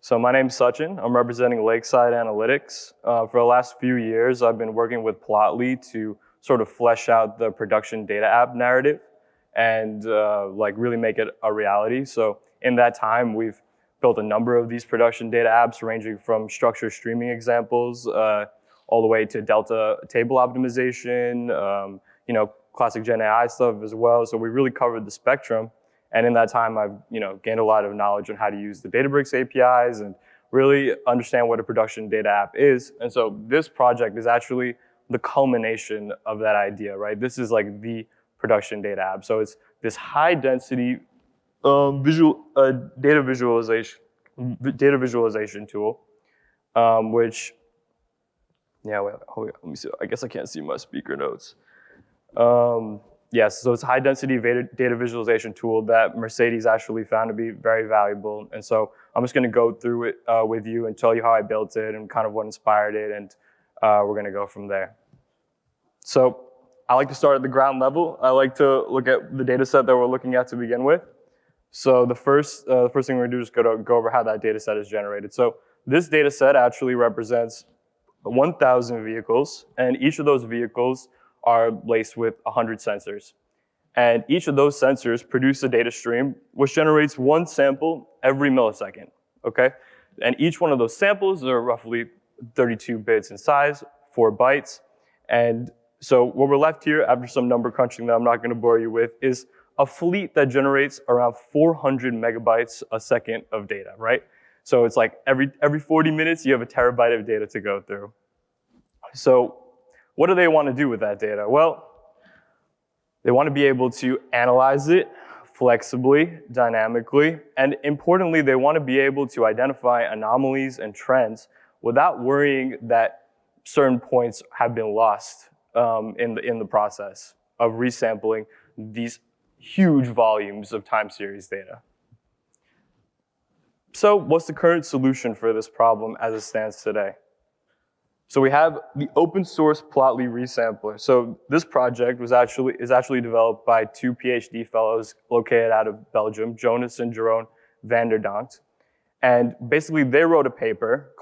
So my name's Sachin. I'm representing Lakeside Analytics. For the last few years, I've been working with Plotly to sort of flesh out the production data app narrative and really make it a reality. So in that time, we've built a number of these production data apps ranging from structured streaming examples all the way to Delta table optimization, classic Gen AI stuff as well. So we really covered the spectrum. And in that time, I've gained a lot of knowledge on how to use the Databricks APIs and really understand what a production data app is. And so this project is actually the culmination of that idea, right? This is like the production data app. So it's this high density data visualization tool, which, let me see. I guess I can't see my speaker notes. Yes, so it's a high-density data visualization tool that Mercedes actually found to be very valuable. And so I'm just going to go through it with you and tell you how I built it and kind of what inspired it, and we're going to go from there. So I like to start at the ground level. I like to look at the data set that we're looking at to begin with. So the first thing we're going to do is go over how that data set is generated. So this data set actually represents 1,000 vehicles, and each of those vehicles are laced with 100 sensors. And each of those sensors produce a data stream which generates one sample every millisecond, okay? And each one of those samples are roughly 32 bits in size, 4 bytes. And so what we're left here after some number crunching that I'm not gonna bore you with is a fleet that generates around 400 megabytes a second of data, right? So it's like every 40 minutes you have a terabyte of data to go through. So what do they want to do with that data? Well, they want to be able to analyze it flexibly, dynamically, and importantly, they want to be able to identify anomalies and trends without worrying that certain points have been lost in the process of resampling these huge volumes of time series data. So what's the current solution for this problem as it stands today? So we have the open source Plotly Resampler. So this project is actually developed by 2 PhD fellows located out of Belgium, Jonas and Jeroen van der Donkt. And basically they wrote a paper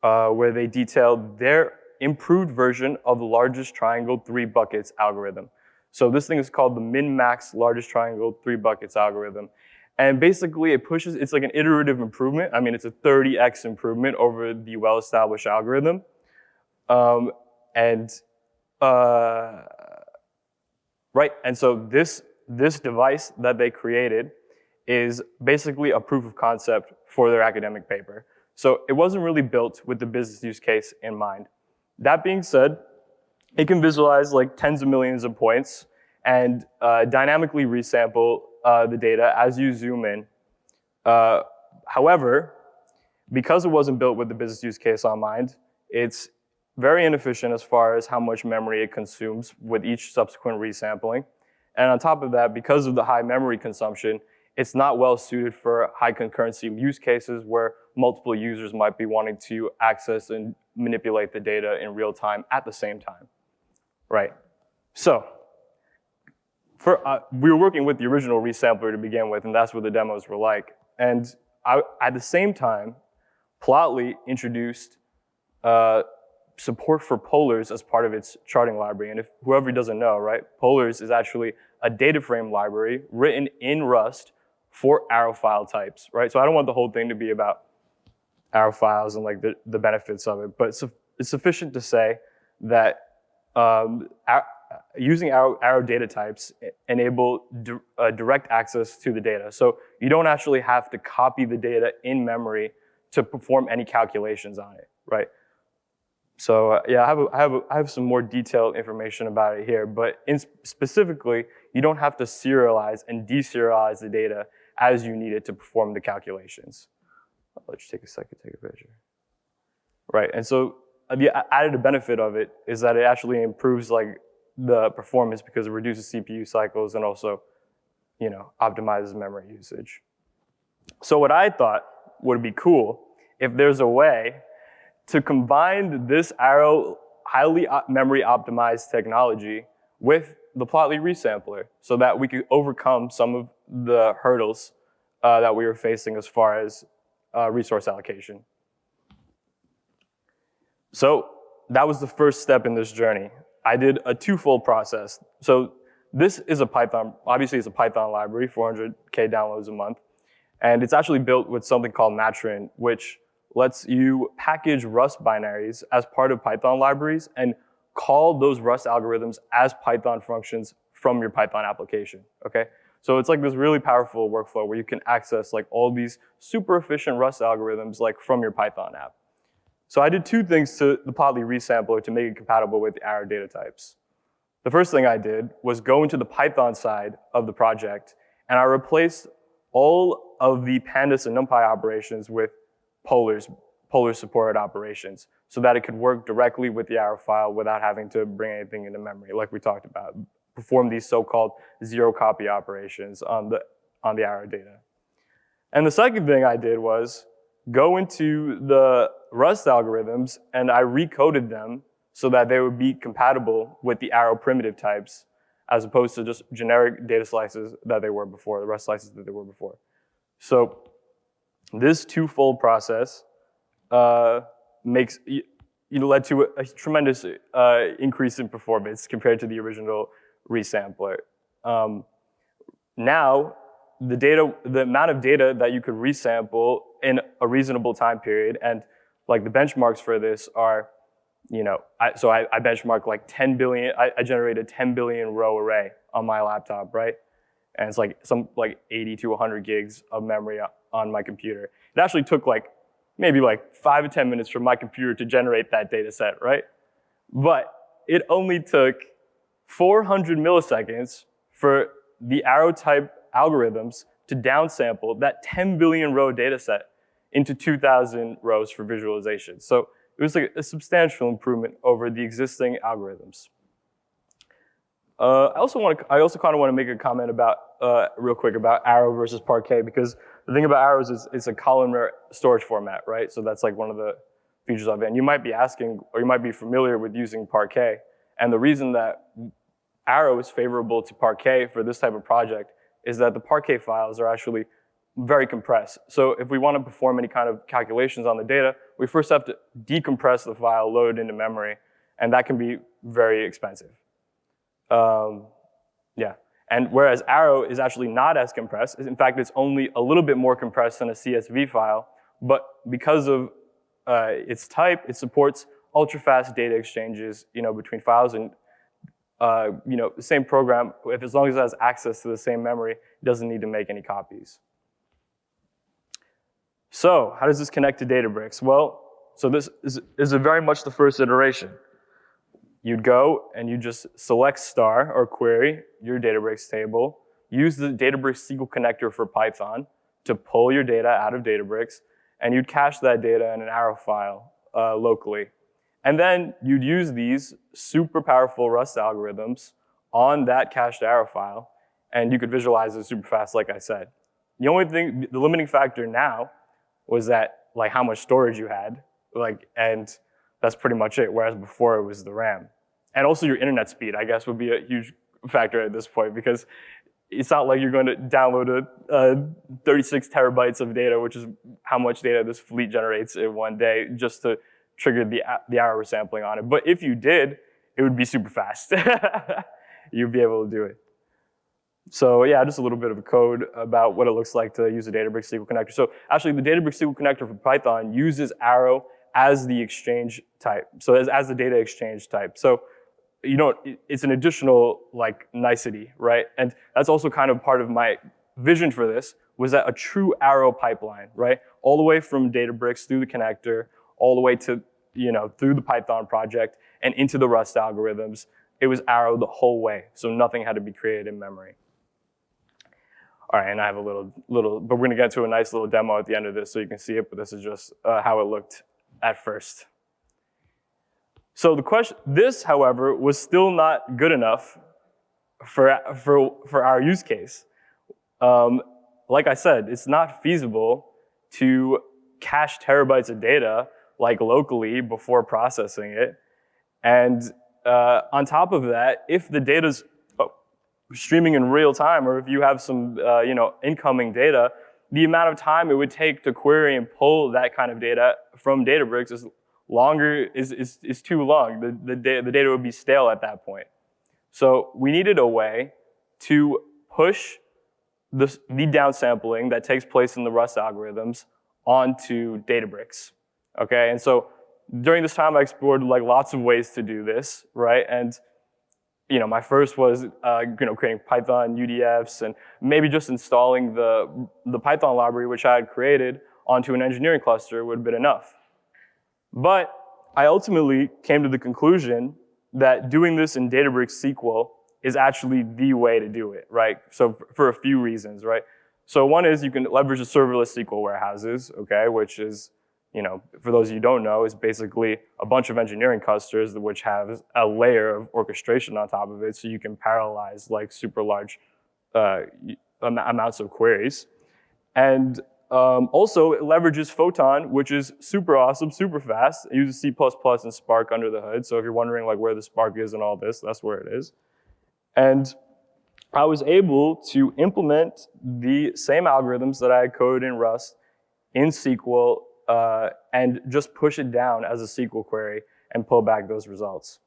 where they detailed their improved version of the largest triangle 3 buckets algorithm. So this thing is called the min-max largest triangle 3 buckets algorithm. And basically it's like an iterative improvement. I mean, it's a 30x improvement over the well-established algorithm. And so this device that they created is basically a proof of concept for their academic paper. So it wasn't really built with the business use case in mind. That being said, it can visualize like tens of millions of points and dynamically resample the data as you zoom in. However, because it wasn't built with the business use case on mind, it's very inefficient as far as how much memory it consumes with each subsequent resampling. And on top of that, because of the high memory consumption, it's not well suited for high concurrency use cases where multiple users might be wanting to access and manipulate the data in real time at the same time, right? So, we were working with the original resampler to begin with, and that's what the demos were like. And at the same time, Plotly introduced support for polars as part of its charting library. And if whoever doesn't know, right, polars is actually a data frame library written in Rust for arrow file types, right? So I don't want the whole thing to be about arrow files and like the benefits of it, but it's sufficient to say that using arrow data types enable direct access to the data. So you don't actually have to copy the data in memory to perform any calculations on it, right? So I have some more detailed information about it here, but specifically, you don't have to serialize and deserialize the data as you need it to perform the calculations. I'll let you take a second to take a picture. Right, and so the added benefit of it is that it actually improves like the performance because it reduces CPU cycles and also, optimizes memory usage. So what I thought would be cool if there's a way to combine this Arrow highly memory optimized technology with the Plotly Resampler so that we could overcome some of the hurdles that we were facing as far as resource allocation. So that was the first step in this journey. I did a twofold process. So this is a Python, obviously it's a Python library, 400K downloads a month. And it's actually built with something called Matrin, which lets you package Rust binaries as part of Python libraries and call those Rust algorithms as Python functions from your Python application, okay? So it's like this really powerful workflow where you can access like all these super efficient Rust algorithms like from your Python app. So I did two things to the Podly resampler to make it compatible with the Arrow data types. The first thing I did was go into the Python side of the project, and I replaced all of the pandas and NumPy operations with Polar supported operations so that it could work directly with the Arrow file without having to bring anything into memory, like we talked about, perform these so-called zero copy operations on the Arrow data. And the second thing I did was go into the Rust algorithms and I recoded them so that they would be compatible with the Arrow primitive types as opposed to just generic data slices that they were before, the Rust slices that they were before. So this twofold process led to a tremendous increase in performance compared to the original resampler. Now, the amount of data that you could resample in a reasonable time period, and like the benchmarks for this are, I benchmarked like 10 billion, I generated 10 billion row array on my laptop, right? And it's like 80 to 100 gigs of memory on my computer. It actually took maybe 5 to 10 minutes from my computer to generate that data set, right? But it only took 400 milliseconds for the Arrow type algorithms to downsample that 10 billion row data set into 2,000 rows for visualization. So it was like a substantial improvement over the existing algorithms. I also kind of want to make a comment about, real quick, about Arrow versus Parquet, because the thing about Arrow is it's a columnar storage format, right? So that's like one of the features of it. And you might be asking, or you might be familiar with using Parquet. And the reason that Arrow is favorable to Parquet for this type of project is that the Parquet files are actually very compressed. So if we want to perform any kind of calculations on the data, we first have to decompress the file, load it into memory, and that can be very expensive. And whereas Arrow is actually not as compressed, in fact, it's only a little bit more compressed than a CSV file, but because of its type, it supports ultra-fast data exchanges, between files, and the same program, as long as it has access to the same memory, it doesn't need to make any copies. So how does this connect to Databricks? Well, so this is very much the first iteration. You'd go and you just select star or query your Databricks table, use the Databricks SQL connector for Python to pull your data out of Databricks, and you'd cache that data in an Arrow file locally. And then you'd use these super powerful Rust algorithms on that cached Arrow file, and you could visualize it super fast, like I said. The only thing, the limiting factor now was that, how much storage you had, and that's pretty much it, whereas before it was the RAM. And also your internet speed, I guess, would be a huge factor at this point, because it's not like you're going to download 36 terabytes of data, which is how much data this fleet generates in one day, just to trigger the Arrow resampling on it. But if you did, it would be super fast. You'd be able to do it. So yeah, just a little bit of a code about what it looks like to use a Databricks SQL connector. So actually, the Databricks SQL connector for Python uses Arrow as the exchange type, so as the data exchange type. So it's an additional nicety, right? And that's also kind of part of my vision for this, was that a true Arrow pipeline, right? All the way from Databricks through the connector, all the way to, through the Python project and into the Rust algorithms. It was Arrow the whole way, so nothing had to be created in memory. All right, and I have a little, but we're gonna get to a nice little demo at the end of this so you can see it, but this is just how it looked at first. So this, however, was still not good enough for our use case. Like I said, it's not feasible to cache terabytes of data locally before processing it. And on top of that, if the data's streaming in real time, or if you have some incoming data, the amount of time it would take to query and pull that kind of data from Databricks is too long. The data would be stale at that point. So we needed a way to push the downsampling that takes place in the Rust algorithms onto Databricks. Okay, and so during this time I explored like lots of ways to do this, right? And my first was creating Python UDFs and maybe just installing the Python library which I had created onto an engineering cluster would have been enough. But I ultimately came to the conclusion that doing this in Databricks SQL is actually the way to do it, right? So for a few reasons, right? So one is you can leverage the serverless SQL warehouses, okay, which is, for those of you who don't know, is basically a bunch of engineering clusters which have a layer of orchestration on top of it, so you can parallelize like super large amounts of queries. And also, it leverages Photon, which is super awesome, super fast. It uses C++ and Spark under the hood. So if you're wondering like where the Spark is and all this, that's where it is. And I was able to implement the same algorithms that I had coded in Rust in SQL and just push it down as a SQL query and pull back those results.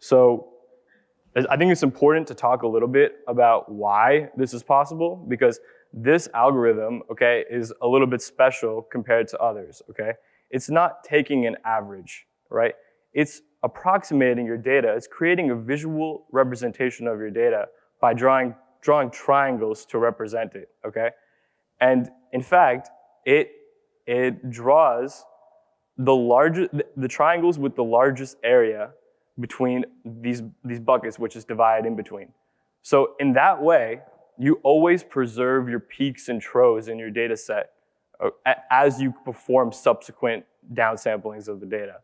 So I think it's important to talk a little bit about why this is possible, because this algorithm, okay, is a little bit special compared to others, okay? It's not taking an average, right? It's approximating your data. It's creating a visual representation of your data by drawing triangles to represent it, okay? And in fact, it draws the triangles with the largest area between these buckets, which is divided in between. So in that way, you always preserve your peaks and troughs in your data set as you perform subsequent downsamplings of the data,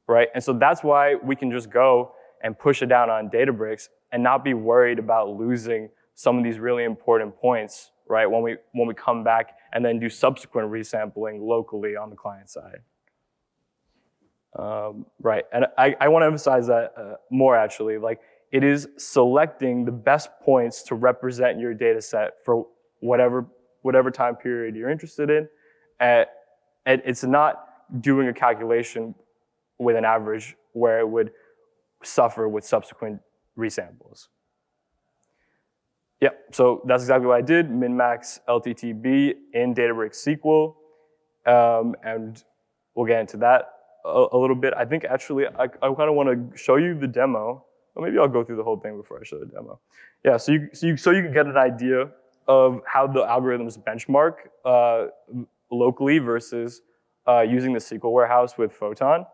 right? And so that's why we can just go and push it down on Databricks and not be worried about losing some of these really important points, right, when we come back and then do subsequent resampling locally on the client side. Right, and I want to emphasize that more actually. Like, it is selecting the best points to represent your data set for whatever time period you're interested in. And it's not doing a calculation with an average where it would suffer with subsequent resamples. Yeah, so that's exactly what I did, min-max LTTB in Databricks SQL. And we'll get into that a little bit. I think actually I kind of want to show you the demo. Or maybe I'll go through the whole thing before I show the demo. Yeah, so you can get an idea of how the algorithms benchmark locally versus using the SQL warehouse with Photon.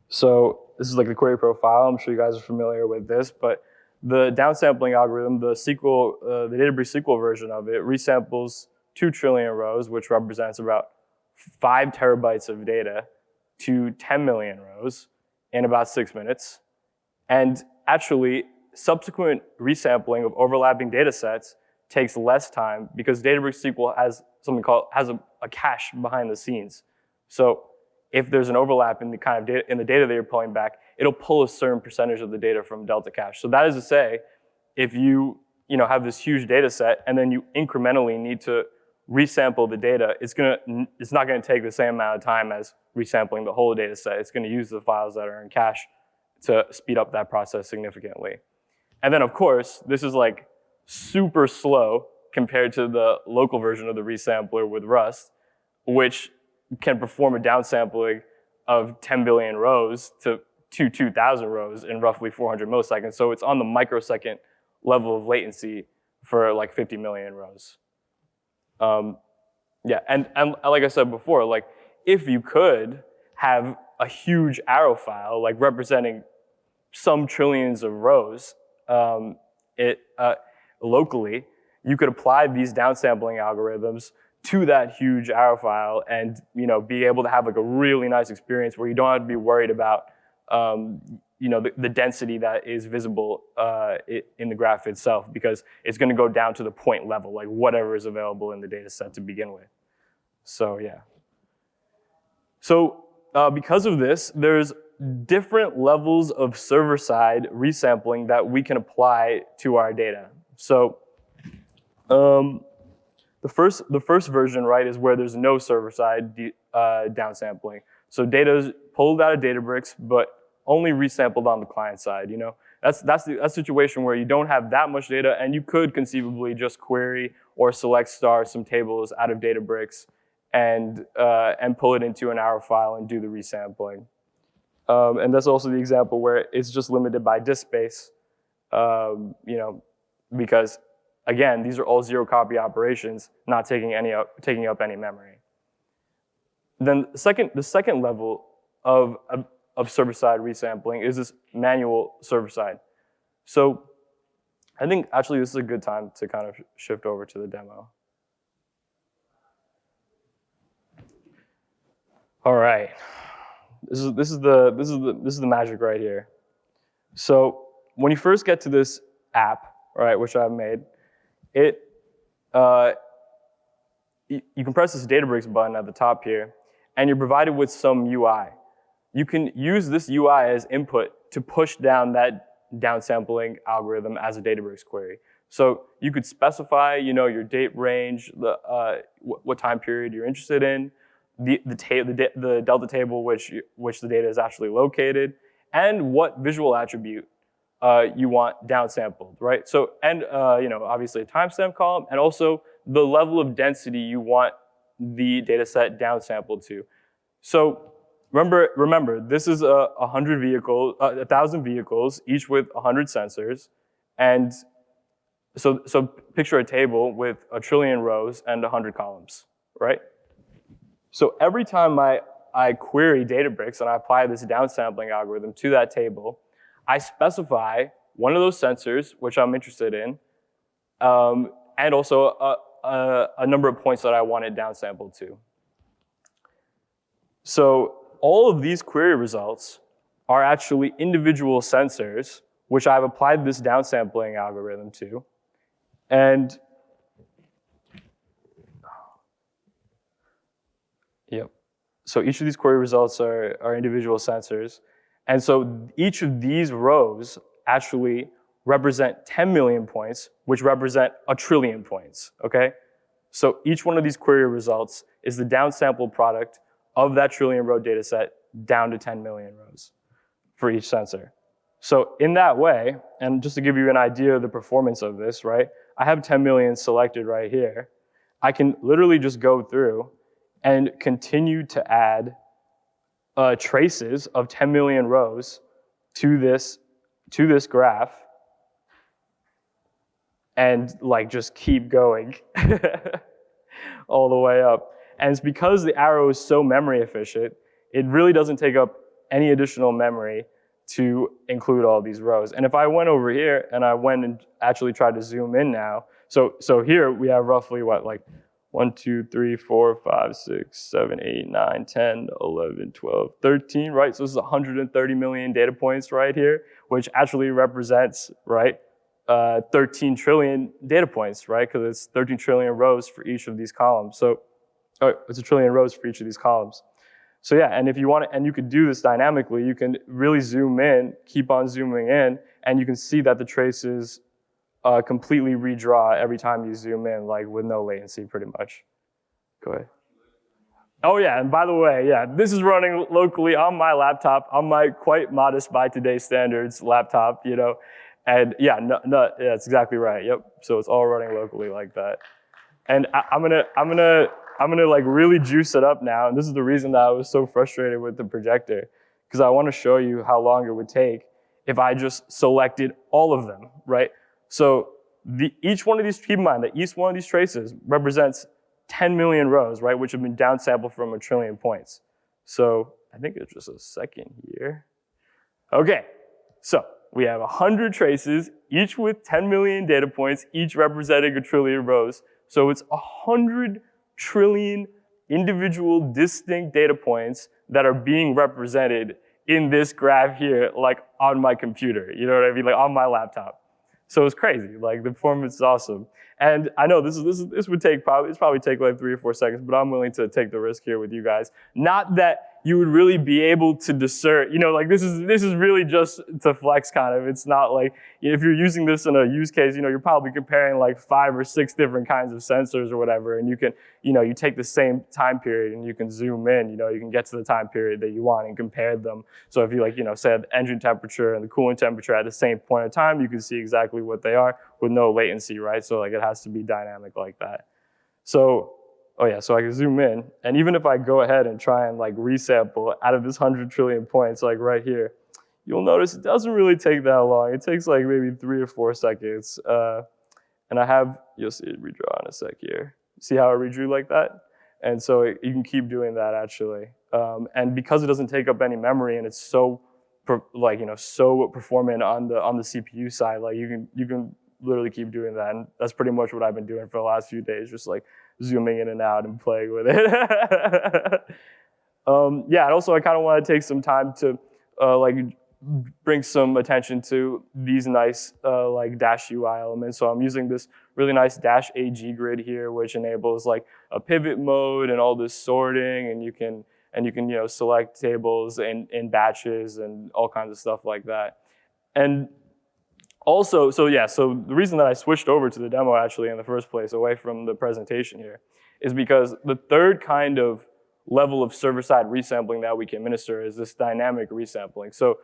So this is like the query profile. I'm sure you guys are familiar with this, but the downsampling algorithm, the Databricks SQL version of it, resamples 2 trillion rows, which represents about 5 terabytes of data, to 10 million rows in about 6 minutes. And actually, subsequent resampling of overlapping data sets takes less time because Databricks SQL has something called a cache behind the scenes. So if there's an overlap in the kind of data, in the data that you're pulling back, it'll pull a certain percentage of the data from Delta cache. So that is to say, if you have this huge data set and then you incrementally need to resample the data, it's not gonna take the same amount of time as resampling the whole data set. It's gonna use the files that are in cache to speed up that process significantly. And then of course, this is like super slow compared to the local version of the resampler with Rust, which can perform a downsampling of 10 billion rows to 2,000 rows in roughly 400 milliseconds. So it's on the microsecond level of latency for like 50 million rows. Yeah, and like I said before, like if you could have a huge arrow file like representing some trillions of rows locally, you could apply these downsampling algorithms to that huge arrow file and be able to have like a really nice experience where you don't have to be worried about the density that is visible in the graph itself, because it's going to go down to the point level, like whatever is available in the data set to begin with. So yeah. So because of this, there's different levels of server-side resampling that we can apply to our data. So The first version, right, is where there's no server-side downsampling. So data is pulled out of Databricks, but only resampled on the client side. You know, that's a situation where you don't have that much data, and you could conceivably just query or select star some tables out of Databricks and pull it into an arrow file and do the resampling. And that's also the example where it's just limited by disk space, you know, because again, these are all zero copy operations, not taking up any memory. Then the second level of server-side resampling is this manual server-side. So I think actually this is a good time to kind of shift over to the demo. All right, this is the magic right here. So when you first get to this app, right, which I've made, you can press this Databricks button at the top here, and you're provided with some UI. You can use this UI as input to push down that downsampling algorithm as a Databricks query. So you could specify, you know, your date range, what time period you're interested in, the delta table which the data is actually located, and what visual attribute you want downsampled, right? So, and you know, obviously a timestamp column, and also the level of density you want the data set downsampled to. So remember, this is 100 vehicles, 1,000 vehicles, each with 100 sensors, and so picture a table with 1 trillion rows and 100 columns, right? So every time I query Databricks and I apply this downsampling algorithm to that table, I specify one of those sensors, which I'm interested in, and also a number of points that I want it downsampled to. So all of these query results are actually individual sensors, which I've applied this downsampling algorithm to. And yep. So each of these query results are individual sensors. And so each of these rows actually represent 10 million points, which represent 1 trillion points, okay? So each one of these query results is the downsampled product of that trillion row data set down to 10 million rows for each sensor. So in that way, and just to give you an idea of the performance of this, right? I have 10 million selected right here. I can literally just go through and continue to add traces of 10 million rows to this graph, and like just keep going all the way up. And it's because the arrow is so memory efficient, it really doesn't take up any additional memory to include all these rows. And if I went over here and I went and actually tried to zoom in now, so here we have roughly what, like 1, 2, 3, 4, 5, 6, 7, 8, 9, 10, 11, 12, 13, right? So this is 130 million data points right here, which actually represents, right, 13 trillion data points, right? Because it's 13 trillion rows for each of these columns. So it's 1 trillion rows for each of these columns. So yeah, and if you want to, and you could do this dynamically, you can really zoom in, keep on zooming in, and you can see that the traces completely redraw every time you zoom in, like with no latency pretty much. Go ahead. Oh yeah, and by the way, yeah, this is running locally on my laptop, on my quite modest by today's standards laptop, you know, and yeah, yeah, that's exactly right. Yep. So it's all running locally like that. And I'm gonna like really juice it up now, and this is the reason that I was so frustrated with the projector, because I want to show you how long it would take if I just selected all of them, right? So each one of these, keep in mind that each one of these traces represents 10 million rows, right, which have been downsampled from 1 trillion points. So I think it's just a second here. Okay, so we have 100 traces, each with 10 million data points, each representing 1 trillion rows. So it's 100 trillion individual distinct data points that are being represented in this graph here, like on my computer, you know what I mean, like on my laptop. So it's crazy, like the performance is awesome. And I know this would take probably take like 3 or 4 seconds, but I'm willing to take the risk here with you guys. Not that you would really be able to discern, like this is really just to flex kind of. It's not like, if you're using this in a use case, you're probably comparing like 5 or 6 different kinds of sensors or whatever, and you can, you take the same time period and you can zoom in, you can get to the time period that you want and compare them. So if you say the engine temperature and the cooling temperature at the same point in time, you can see exactly what they are with no latency, right? So like it has to be dynamic like that. So, so I can zoom in, and even if I go ahead and try and like resample out of this 100 trillion points, like right here, you'll notice it doesn't really take that long. It takes like maybe 3 or 4 seconds. And you'll see it redraw in a sec here. See how I redrew like that? And so you can keep doing that actually. And because it doesn't take up any memory and it's so performant on the CPU side, like you can literally keep doing that. And that's pretty much what I've been doing for the last few days, just like zooming in and out and playing with it. And also I kind of want to take some time to bring some attention to these nice like dash UI elements. So I'm using this really nice dash AG grid here, which enables like a pivot mode and all this sorting, and you can select tables in batches and all kinds of stuff like that. And also, so the reason that I switched over to the demo actually in the first place, away from the presentation here, is because the third kind of level of server-side resampling that we can administer is this dynamic resampling. So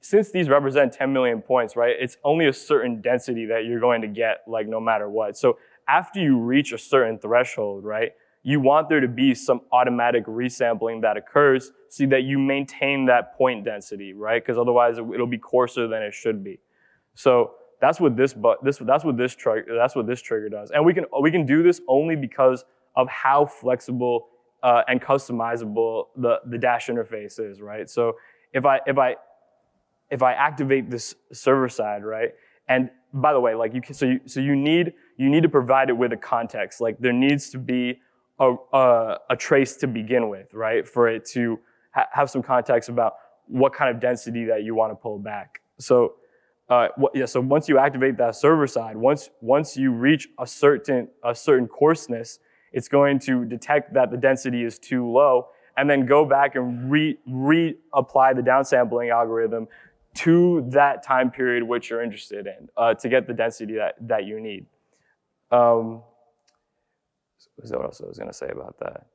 since these represent 10 million points, right, it's only a certain density that you're going to get, like no matter what. So after you reach a certain threshold, right, you want there to be some automatic resampling that occurs so that you maintain that point density, right? Because otherwise it'll be coarser than it should be. So that's what this trigger does, and we can do this only because of how flexible and customizable the dash interface is, right? So if I activate this server side, right, and by the way, like you need to provide it with a context. Like there needs to be a trace to begin with, right, for it to have some context about what kind of density that you want to pull back. So. So once you activate that server side, once you reach a certain coarseness, it's going to detect that the density is too low, and then go back and reapply the downsampling algorithm to that time period which you're interested in to get the density that you need. What else I was going to say about that?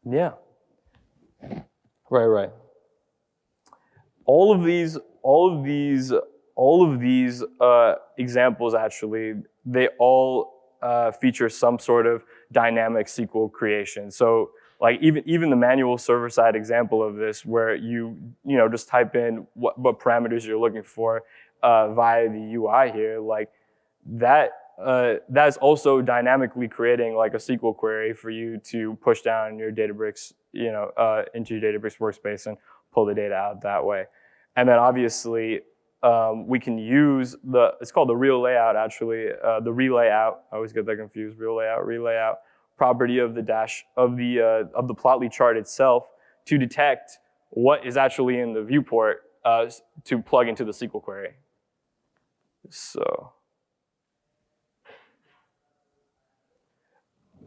Yeah. Right. All of these examples actually, they all feature some sort of dynamic SQL creation. So like even the manual server side example of this, where you just type in what parameters you're looking for via the UI here, like that's also dynamically creating like a SQL query for you to push down in your Databricks, into your Databricks workspace and pull the data out that way. And then obviously we can use it's called the real layout actually, the relayout. I always get that confused. Relayout property of the dash of the plotly chart itself to detect what is actually in the viewport to plug into the SQL query. So.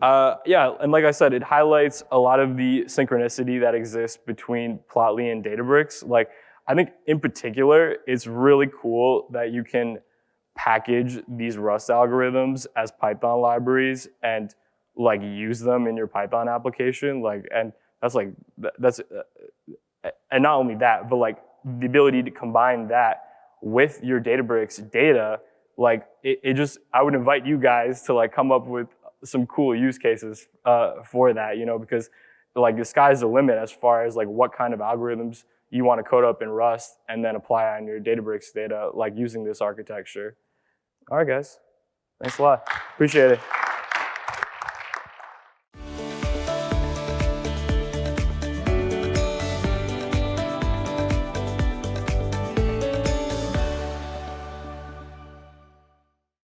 And like I said, it highlights a lot of the synchronicity that exists between Plotly and Databricks. Like, I think in particular, it's really cool that you can package these Rust algorithms as Python libraries and like use them in your Python application. Like, and and not only that, but like the ability to combine that with your Databricks data. Like, I would invite you guys to like come up with some cool use cases for that, because like the sky's the limit as far as like what kind of algorithms you want to code up in Rust and then apply on your Databricks data, like using this architecture. All right, guys. Thanks a lot. Appreciate it.